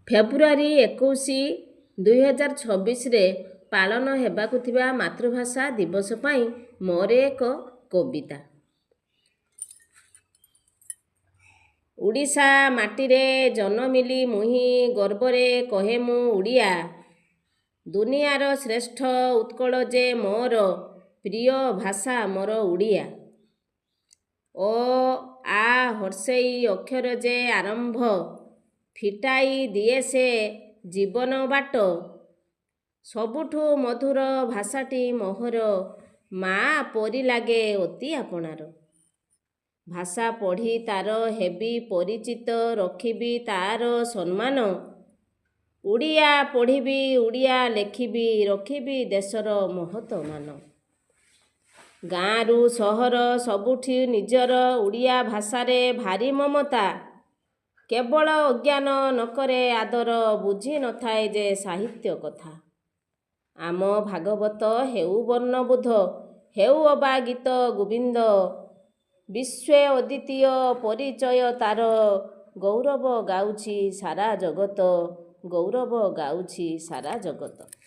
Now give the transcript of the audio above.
ଫେବୃଆରୀ 21, 2026ରେ ପାଳନ ହେବାକୁ ଥିବା ମାତୃଭାଷା ଦିବସ ପାଇଁ ମୋର ଏକ କବିତା। ଓଡ଼ିଶା ମାଟିରେ ଜନ୍ମିଲି ମୁହିଁ, ଗର୍ବରେ କହେ ମୁଁ ଓଡ଼ିଆ। ଦୁନିଆର ଶ୍ରେଷ୍ଠ ଉତ୍କଳ ଯେ ମୋର, ପ୍ରିୟ ଭାଷା ମୋର ଓଡ଼ିଆ। ଅ ଆ ହର୍ଷେଇ ଅକ୍ଷର ଯେ ଆରମ୍ଭ, ଫିଟାଇ ଦିଏ ସେ ଜୀବନ ବାଟ। ସବୁଠୁ ମଧୁର ଭାଷାଟି ମୋହର, ମା' ପରି ଲାଗେ ଅତି ଆପଣାର। ଭାଷା ପଢ଼ି ତାର ହେବି ପରିଚିତ, ରଖିବି ତାର ସମ୍ମାନ। ଓଡ଼ିଆ ପଢ଼ିବି, ଓଡ଼ିଆ ଲେଖିବି, ରଖିବି ଦେଶର ମହତ ମାନ। ଗାଁରୁ ସହର ସବୁଠି ନିଜର ଓଡ଼ିଆ ଭାଷାରେ ଭାରି ମମତା। କେବଳ ଅଜ୍ଞାନ ନକରେ ଆଦର, ବୁଝି ନଥାଏ ଯେ ସାହିତ୍ୟ କଥା। ଆମ ଭାଗବତ ହେଉ ବର୍ଣ୍ଣବୋଧ, ହେଉ ଅବା ଗୀତ ଗୋବିନ୍ଦ। ବିଶ୍ୱେ ଅଦ୍ୱିତୀୟ ପରିଚୟ ତାର, ଗୌରବ ଗାଉଛି ସାରା ଜଗତ, ଗୌରବ ଗାଉଛି ସାରା ଜଗତ।